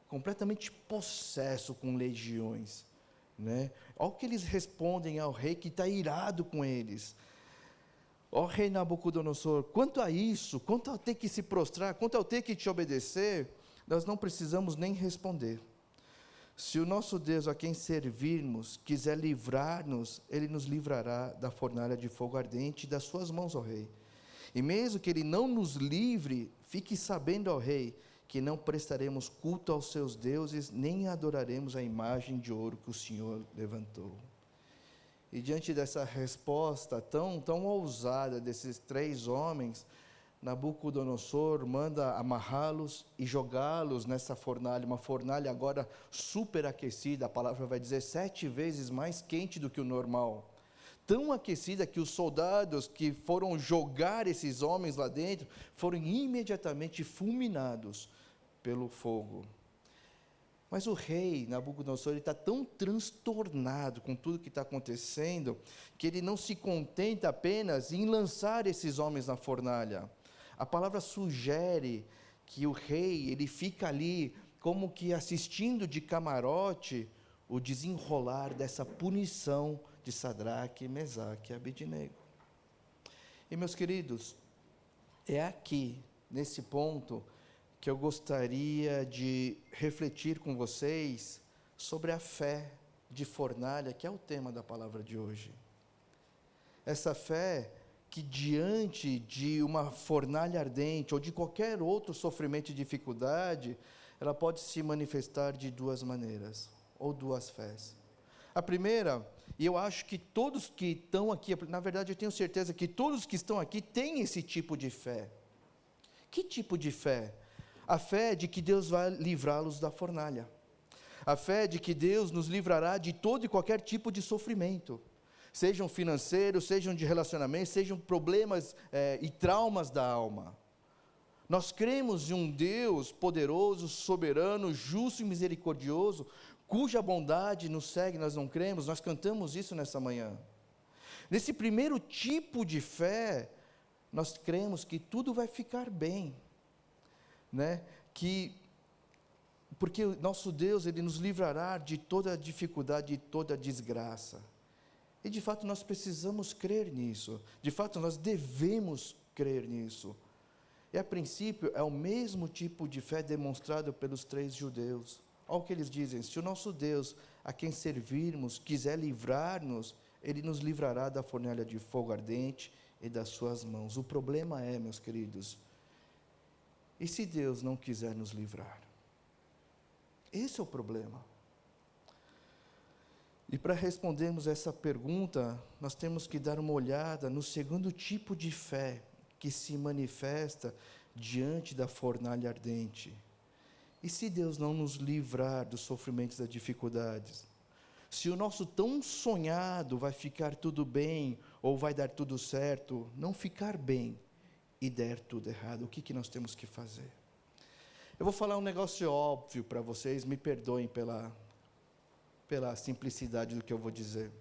completamente possesso com legiões. Né? Olha o que eles respondem ao rei, que está irado com eles. Ó rei Nabucodonosor, quanto a isso, quanto ao ter que se prostrar, quanto ao ter que te obedecer, nós não precisamos nem responder. Se o nosso Deus, a quem servirmos, quiser livrar-nos, Ele nos livrará da fornalha de fogo ardente e das suas mãos, ó rei. E mesmo que Ele não nos livre, fique sabendo, ó rei, que não prestaremos culto aos seus deuses, nem adoraremos a imagem de ouro que o Senhor levantou. E diante dessa resposta tão ousada desses três homens, Nabucodonosor manda amarrá-los e jogá-los nessa fornalha, uma fornalha agora superaquecida, a palavra vai dizer 7 vezes mais quente do que o normal. Tão aquecida que os soldados que foram jogar esses homens lá dentro, foram imediatamente fulminados pelo fogo. Mas o rei Nabucodonosor está tão transtornado com tudo que está acontecendo, que ele não se contenta apenas em lançar esses homens na fornalha. A palavra sugere que o rei, ele fica ali como que assistindo de camarote o desenrolar dessa punição de Sadraque, Mesaque e Abidnego. E meus queridos, é aqui, nesse ponto, que eu gostaria de refletir com vocês sobre a fé de fornalha, que é o tema da palavra de hoje. Essa fé que diante de uma fornalha ardente ou de qualquer outro sofrimento e dificuldade, ela pode se manifestar de duas maneiras, ou duas fés. A primeira, e eu acho que todos que estão aqui, na verdade eu tenho certeza que todos que estão aqui têm esse tipo de fé. Que tipo de fé? A fé de que Deus vai livrá-los da fornalha. A fé de que Deus nos livrará de todo e qualquer tipo de sofrimento. Sejam financeiros, sejam de relacionamento, sejam problemas e traumas da alma. Nós cremos em um Deus poderoso, soberano, justo e misericordioso, cuja bondade nos segue. Nós não cremos? Nós cantamos isso nessa manhã. Nesse primeiro tipo de fé, nós cremos que tudo vai ficar bem, né? Porque o nosso Deus, Ele nos livrará de toda dificuldade e toda desgraça. E de fato nós precisamos crer nisso, de fato nós devemos crer nisso. E a princípio é o mesmo tipo de fé demonstrado pelos 3 judeus. Olha o que eles dizem: se o nosso Deus, a quem servirmos, quiser livrar-nos, Ele nos livrará da fornalha de fogo ardente e das suas mãos. O problema é, meus queridos, e se Deus não quiser nos livrar? Esse é o problema. E para respondermos essa pergunta, nós temos que dar uma olhada no segundo tipo de fé que se manifesta diante da fornalha ardente. E se Deus não nos livrar dos sofrimentos e das dificuldades? Se o nosso tão sonhado vai ficar tudo bem, ou vai dar tudo certo, não ficar bem e der tudo errado, o que nós temos que fazer? Eu vou falar um negócio óbvio para vocês, me perdoem pela simplicidade do que eu vou dizer.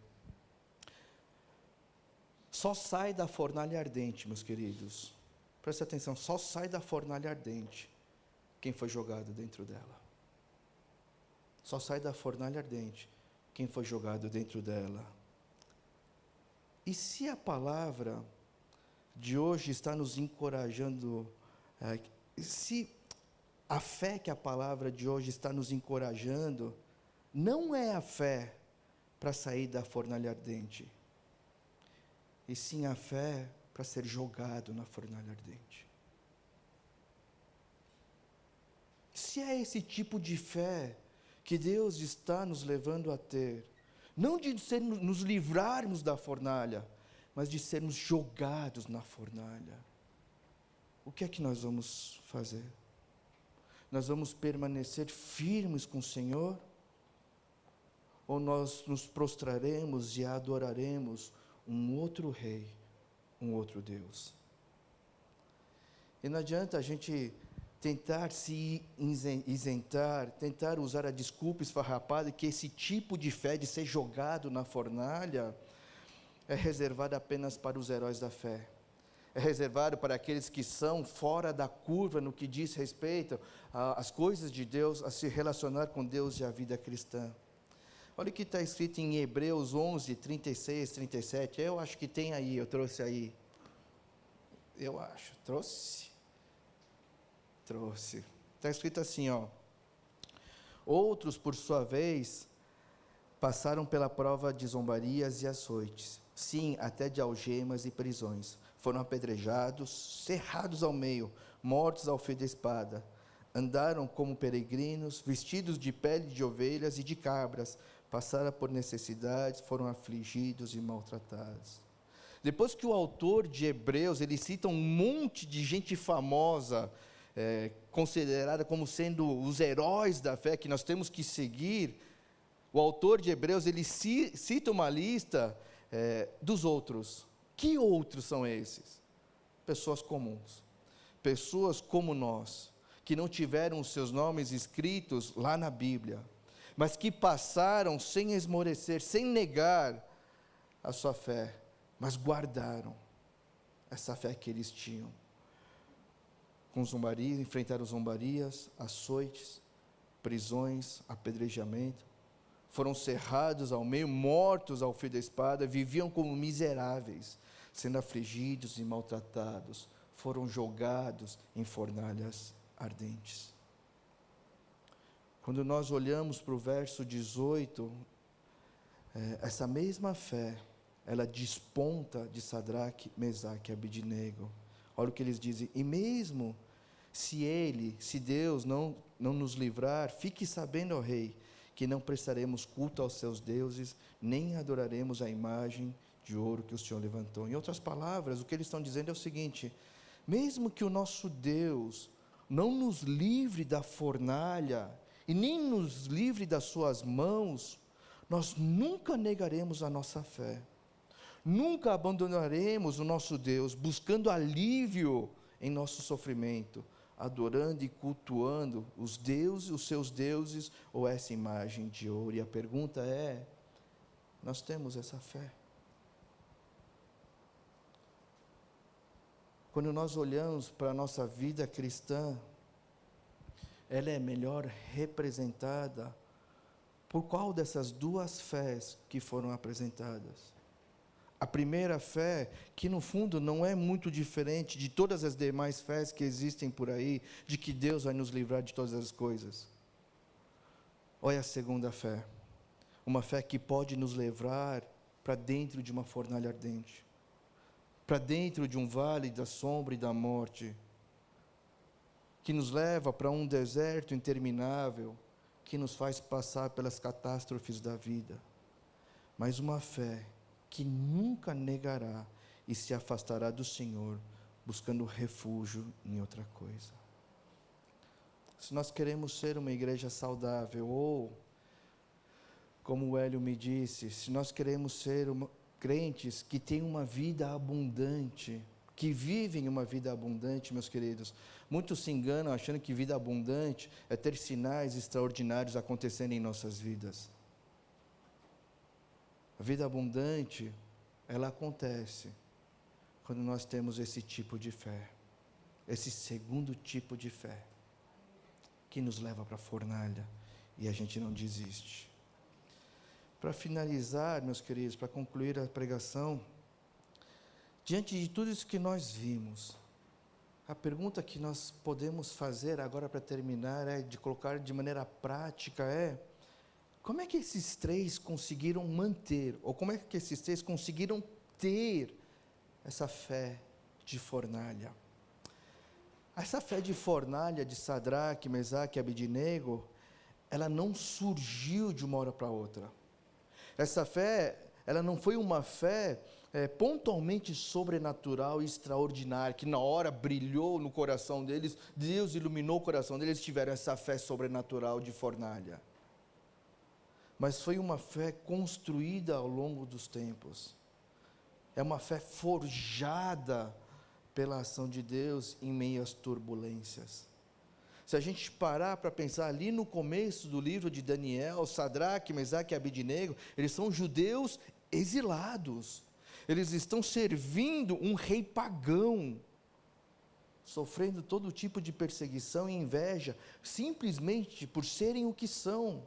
Só sai da fornalha ardente, meus queridos, preste atenção, só sai da fornalha ardente quem foi jogado dentro dela. Só sai da fornalha ardente quem foi jogado dentro dela. E se a palavra de hoje está nos encorajando, se a fé que a palavra de hoje está nos encorajando, não é a fé para sair da fornalha ardente, e sim a fé para ser jogado na fornalha ardente. Se é esse tipo de fé que Deus está nos levando a ter, não de nos livrarmos da fornalha, mas de sermos jogados na fornalha, o que é que nós vamos fazer? Nós vamos permanecer firmes com o Senhor? Ou nós nos prostraremos e adoraremos um outro rei, um outro Deus? E não adianta a gente tentar se isentar, tentar usar a desculpa esfarrapada que esse tipo de fé de ser jogado na fornalha é reservado apenas para os heróis da fé. É reservado para aqueles que são fora da curva no que diz respeito às coisas de Deus, a se relacionar com Deus e a vida cristã. Olha o que está escrito em Hebreus 11, 36, 37. Eu acho que tem aí, eu trouxe aí. Eu acho, trouxe. Está escrito assim, ó: outros, por sua vez, passaram pela prova de zombarias e açoites, sim, até de algemas e prisões. Foram apedrejados, cerrados ao meio, mortos ao fio da espada. Andaram como peregrinos, vestidos de pele de ovelhas e de cabras. Passaram por necessidades, foram afligidos e maltratados. Depois que o autor de Hebreus, ele cita um monte de gente famosa, considerada como sendo os heróis da fé que nós temos que seguir, o autor de Hebreus, ele cita uma lista dos outros. Que outros são esses? Pessoas comuns, pessoas como nós, que não tiveram os seus nomes escritos lá na Bíblia, mas que passaram sem esmorecer, sem negar a sua fé, mas guardaram essa fé que eles tinham. Com zombarias, enfrentaram zombarias, açoites, prisões, apedrejamento, foram cerrados ao meio, mortos ao fio da espada, viviam como miseráveis, sendo afligidos e maltratados, foram jogados em fornalhas ardentes. Quando nós olhamos para o verso 18, essa mesma fé ela desponta de Sadraque, Mesaque e Abidnego. Olha o que eles dizem: e mesmo se Deus não nos livrar, fique sabendo, ó rei, que não prestaremos culto aos seus deuses, nem adoraremos a imagem de ouro que o Senhor levantou. Em outras palavras, o que eles estão dizendo é o seguinte: mesmo que o nosso Deus não nos livre da fornalha, e nem nos livre das suas mãos, nós nunca negaremos a nossa fé. Nunca abandonaremos o nosso Deus, buscando alívio em nosso sofrimento, adorando e cultuando os deuses, os seus deuses, ou essa imagem de ouro. E a pergunta é: nós temos essa fé? Quando nós olhamos para a nossa vida cristã, ela é melhor representada por qual dessas duas fés que foram apresentadas? A primeira fé, que no fundo não é muito diferente de todas as demais fés que existem por aí, de que Deus vai nos livrar de todas as coisas. Olha a segunda fé, uma fé que pode nos levar para dentro de uma fornalha ardente, para dentro de um vale da sombra e da morte, que nos leva para um deserto interminável, que nos faz passar pelas catástrofes da vida, mas uma fé que nunca negará e se afastará do Senhor, buscando refúgio em outra coisa. Se nós queremos ser uma igreja saudável, ou, como o Hélio me disse, se nós queremos ser crentes que têm uma vida abundante, que vivem uma vida abundante, meus queridos, muitos se enganam achando que vida abundante é ter sinais extraordinários acontecendo em nossas vidas. A vida abundante, ela acontece quando nós temos esse tipo de fé, esse segundo tipo de fé, que nos leva para a fornalha e a gente não desiste. Para finalizar, meus queridos, para concluir a pregação, diante de tudo isso que nós vimos, a pergunta que nós podemos fazer agora para terminar, de colocar de maneira prática, como é que esses três conseguiram manter, ou como é que esses três conseguiram ter essa fé de fornalha? Essa fé de fornalha de Sadraque, Mesaque e Abidnego, ela não surgiu de uma hora para outra. Essa fé, ela não foi uma fé pontualmente sobrenatural e extraordinária, que na hora brilhou no coração deles, Deus iluminou o coração deles, eles tiveram essa fé sobrenatural de fornalha. Mas foi uma fé construída ao longo dos tempos. É uma fé forjada pela ação de Deus em meio às turbulências. Se a gente parar para pensar ali no começo do livro de Daniel, Sadraque, Mesaque e Abidnego, eles são judeus exilados. Eles estão servindo um rei pagão, sofrendo todo tipo de perseguição e inveja, simplesmente por serem o que são.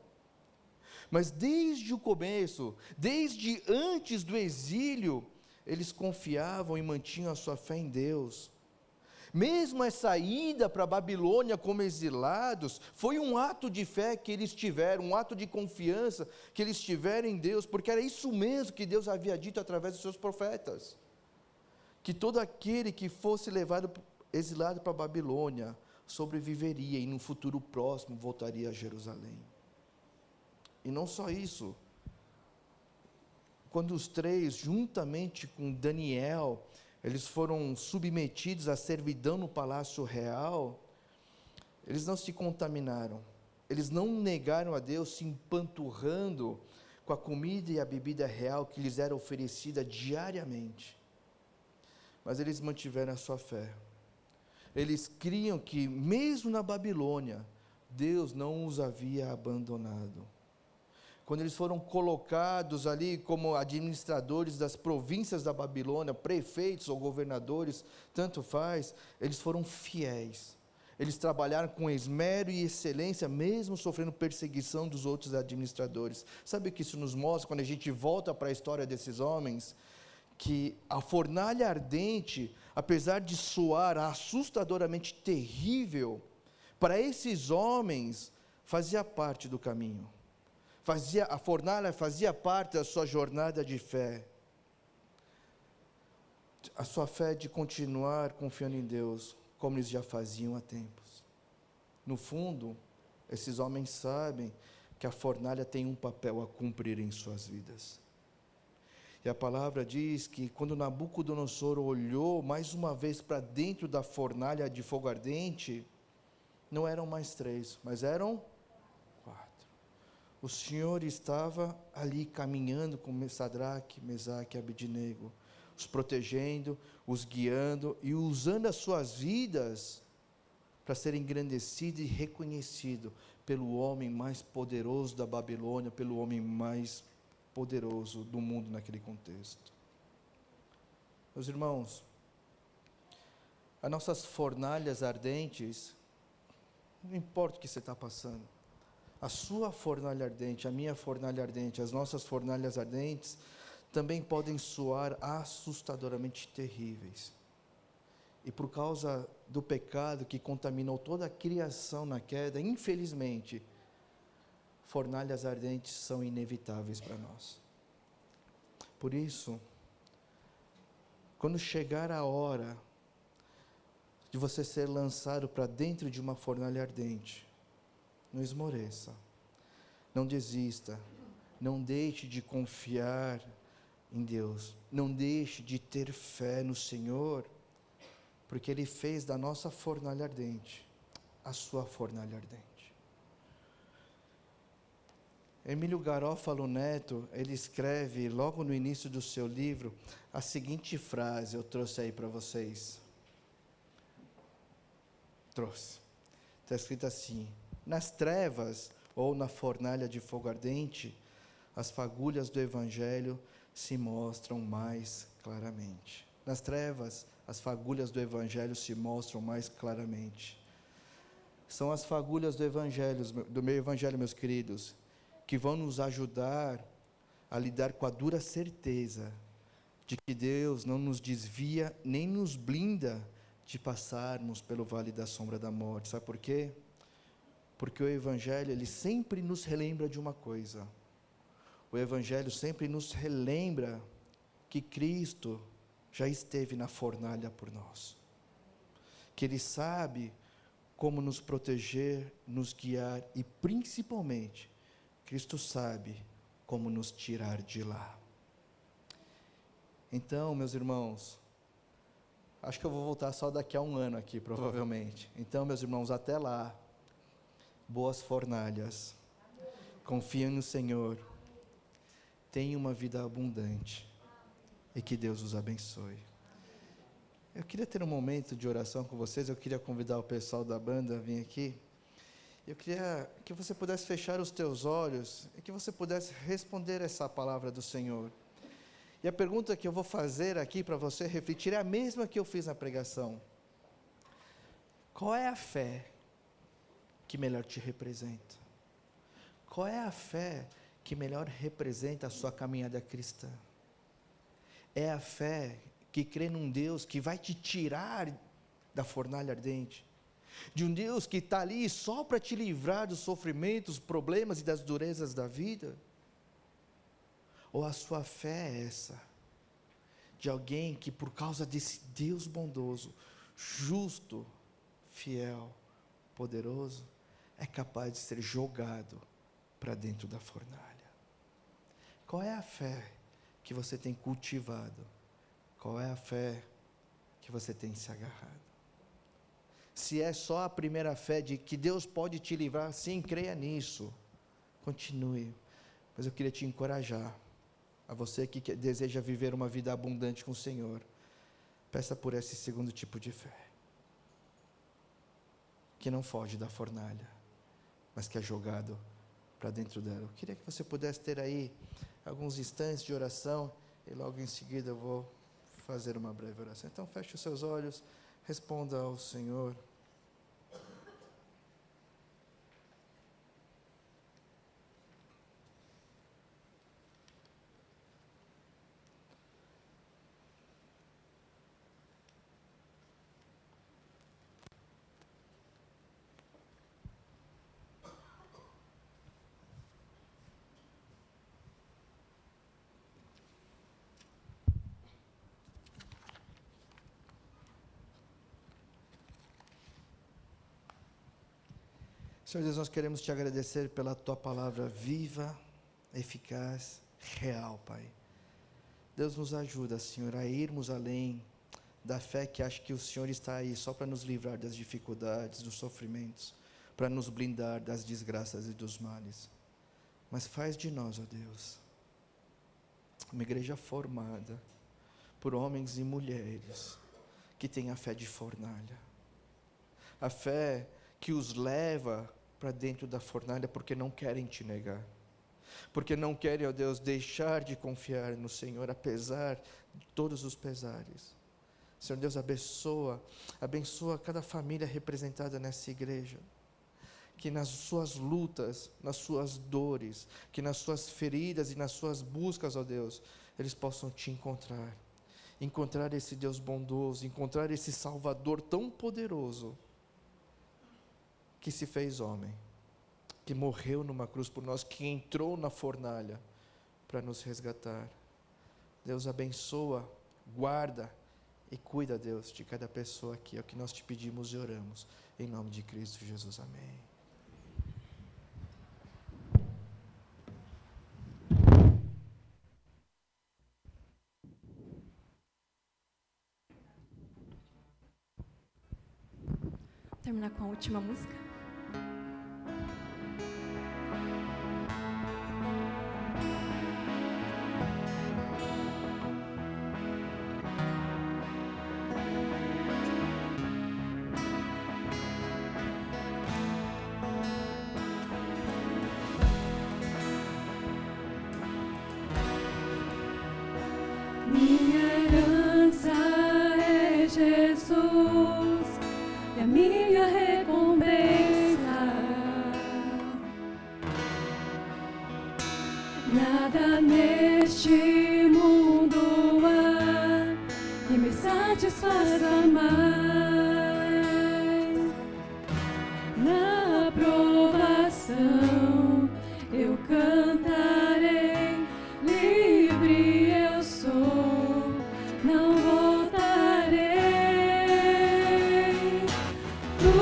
Mas desde o começo, desde antes do exílio, eles confiavam e mantinham a sua fé em Deus. Mesmo essa ida para a Babilônia como exilados, foi um ato de fé que eles tiveram, um ato de confiança que eles tiveram em Deus, porque era isso mesmo que Deus havia dito através dos seus profetas, que todo aquele que fosse levado, exilado para a Babilônia, sobreviveria e no futuro próximo voltaria a Jerusalém. E não só isso, quando os três, juntamente com Daniel, eles foram submetidos à servidão no palácio real, eles não se contaminaram, eles não negaram a Deus, se empanturrando com a comida e a bebida real que lhes era oferecida diariamente, mas eles mantiveram a sua fé. Eles criam que mesmo na Babilônia, Deus não os havia abandonado. Quando eles foram colocados ali como administradores das províncias da Babilônia, prefeitos ou governadores, tanto faz, eles foram fiéis. Eles trabalharam com esmero e excelência, mesmo sofrendo perseguição dos outros administradores. Sabe o que isso nos mostra quando a gente volta para a história desses homens? Que a fornalha ardente, apesar de soar assustadoramente terrível, para esses homens fazia parte do caminho. A fornalha fazia parte da sua jornada de fé. a sua fé de continuar confiando em Deus, como eles já faziam há tempos. No fundo, esses homens sabem que a fornalha tem um papel a cumprir em suas vidas. E a palavra diz que quando Nabucodonosor olhou mais uma vez para dentro da fornalha de fogo ardente, não eram mais 3, mas eram 4. O Senhor estava ali caminhando com Sadraque, Mesaque e Abednego, os protegendo, os guiando e usando as suas vidas para ser engrandecido e reconhecido pelo homem mais poderoso da Babilônia, pelo homem mais poderoso do mundo naquele contexto. Meus irmãos, as nossas fornalhas ardentes, não importa o que você está passando, a sua fornalha ardente, a minha fornalha ardente, as nossas fornalhas ardentes, também podem soar assustadoramente terríveis. E por causa do pecado que contaminou toda a criação na queda, infelizmente, fornalhas ardentes são inevitáveis para nós. Por isso, quando chegar a hora de você ser lançado para dentro de uma fornalha ardente, não esmoreça, não desista, não deixe de confiar em Deus, não deixe de ter fé no Senhor, porque Ele fez da nossa fornalha ardente a sua fornalha ardente. Emílio Garófalo Neto, ele escreve logo no início do seu livro a seguinte frase, eu trouxe aí para vocês. Está escrito assim: nas trevas ou na fornalha de fogo ardente, as fagulhas do Evangelho se mostram mais claramente. Nas trevas, as fagulhas do Evangelho se mostram mais claramente. São as fagulhas do meu Evangelho, meus queridos, que vão nos ajudar a lidar com a dura certeza de que Deus não nos desvia nem nos blinda de passarmos pelo vale da sombra da morte. Sabe por quê? Porque o Evangelho, ele sempre nos relembra de uma coisa. O Evangelho sempre nos relembra que Cristo já esteve na fornalha por nós. Que Ele sabe como nos proteger, nos guiar e, principalmente, Cristo sabe como nos tirar de lá. Então, meus irmãos, acho que eu vou voltar só daqui a um ano aqui, provavelmente. Então, meus irmãos, até lá, boas fornalhas, confiem no Senhor, tenham uma vida abundante e que Deus os abençoe. Eu queria ter um momento de oração com vocês, eu queria convidar o pessoal da banda a vir aqui. Eu queria que você pudesse fechar os teus olhos e que você pudesse responder essa palavra do Senhor. E a pergunta que eu vou fazer aqui para você refletir é a mesma que eu fiz na pregação. Qual é a fé que melhor te representa? Qual é a fé que melhor representa a sua caminhada cristã? É a fé que crê num Deus que vai te tirar da fornalha ardente? De um Deus que está ali só para te livrar dos sofrimentos, problemas e das durezas da vida? Ou a sua fé é essa, de alguém que por causa desse Deus bondoso, justo, fiel, poderoso, é capaz de ser jogado para dentro da fornalha? Qual é a fé que você tem cultivado? Qual é a fé que você tem se agarrado? Se é só a primeira fé de que Deus pode te livrar, sim, creia nisso, continue. Mas eu queria te encorajar, a você que deseja viver uma vida abundante com o Senhor, peça por esse segundo tipo de fé, que não foge da fornalha, mas que é jogado para dentro dela. Eu queria que você pudesse ter aí alguns instantes de oração, e logo em seguida eu vou fazer uma breve oração. Então feche os seus olhos, responda ao Senhor. Senhor Deus, nós queremos te agradecer pela tua palavra viva, eficaz, real, Pai. Deus nos ajuda, Senhor, a irmos além da fé que acha que o Senhor está aí só para nos livrar das dificuldades, dos sofrimentos, para nos blindar das desgraças e dos males. Mas faz de nós, ó Deus, uma igreja formada por homens e mulheres que têm a fé de fornalha. A fé que os leva para dentro da fornalha porque não querem te negar. Porque não querem, ó Deus, deixar de confiar no Senhor, apesar de todos os pesares. Senhor Deus, abençoa cada família representada nessa igreja. Que nas suas lutas, nas suas dores, que nas suas feridas e nas suas buscas, ó Deus, eles possam te encontrar. Encontrar esse Deus bondoso, encontrar esse Salvador tão poderoso, que se fez homem, que morreu numa cruz por nós, que entrou na fornalha para nos resgatar. Deus abençoa, guarda e cuida, Deus, de cada pessoa aqui. É o que nós te pedimos e oramos. Em nome de Cristo Jesus. Amém. Vou terminar com a última música. Minha herança é Jesus, e a minha recompensa. Nada neste mundo há que me satisfaça mais. Na provação eu cantarei, livre eu sou, não voltarei. Tu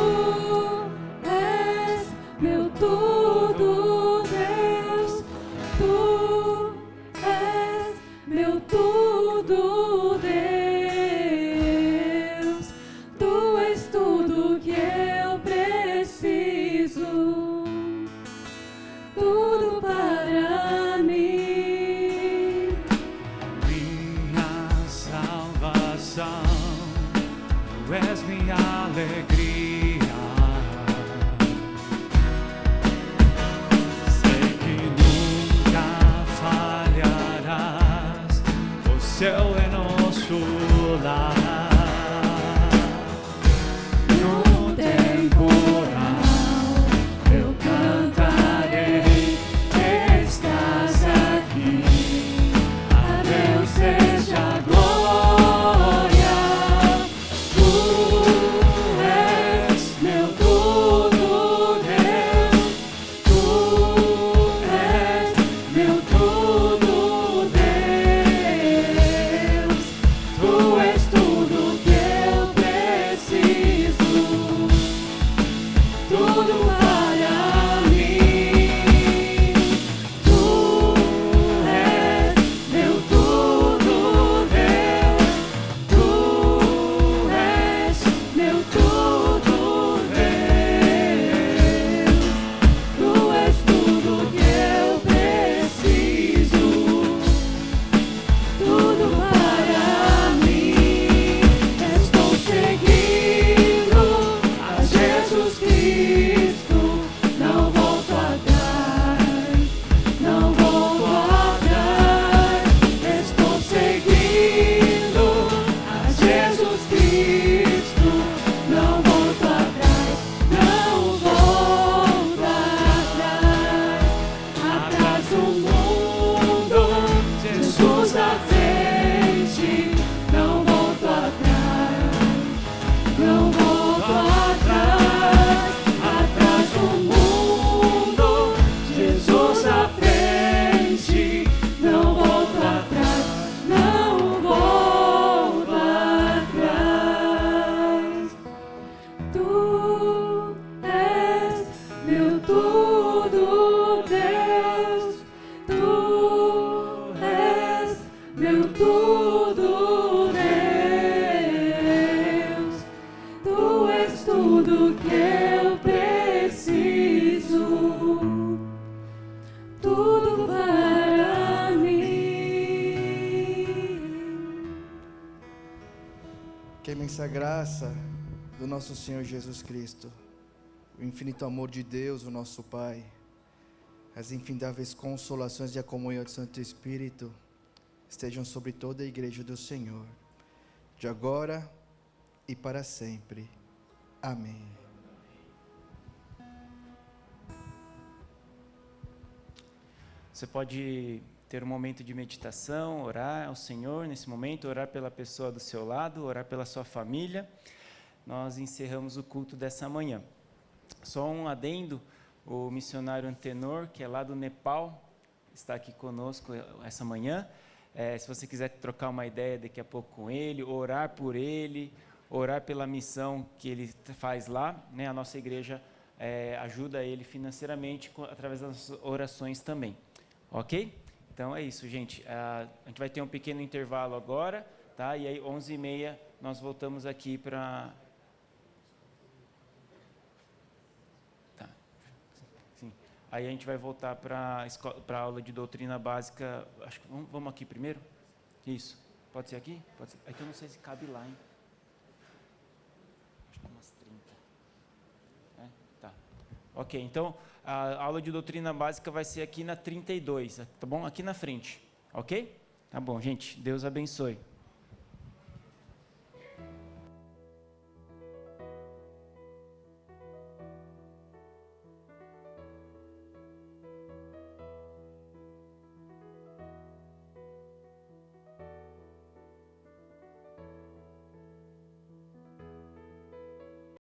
és meu tudo, Deus, tu és meu tudo, Deus. imensa graça do nosso Senhor Jesus Cristo, o infinito amor de Deus, o nosso Pai, as infindáveis consolações e a comunhão do Santo Espírito estejam sobre toda a igreja do Senhor, de agora e para sempre. Amém. Você pode ter um momento de meditação, orar ao Senhor nesse momento, orar pela pessoa do seu lado, orar pela sua família. Nós encerramos o culto dessa manhã. Só um adendo, o missionário Antenor, que é lá do Nepal, está aqui conosco essa manhã. Se você quiser trocar uma ideia daqui a pouco com ele, orar por ele, orar pela missão que ele faz lá, né? A nossa igreja ajuda ele financeiramente através das orações também. Ok? Então é isso, gente. A gente vai ter um pequeno intervalo agora, tá? E aí 11h30 nós voltamos aqui para... Tá. Sim. Aí a gente vai voltar para a aula de doutrina básica. Acho que vamos aqui primeiro? Isso. Pode ser aqui? Pode ser. É que eu não sei se cabe lá, hein? Acho que umas 30. Tá. Ok, então a aula de doutrina básica vai ser aqui na 32, tá bom? Aqui na frente, ok? Tá bom, gente. Deus abençoe.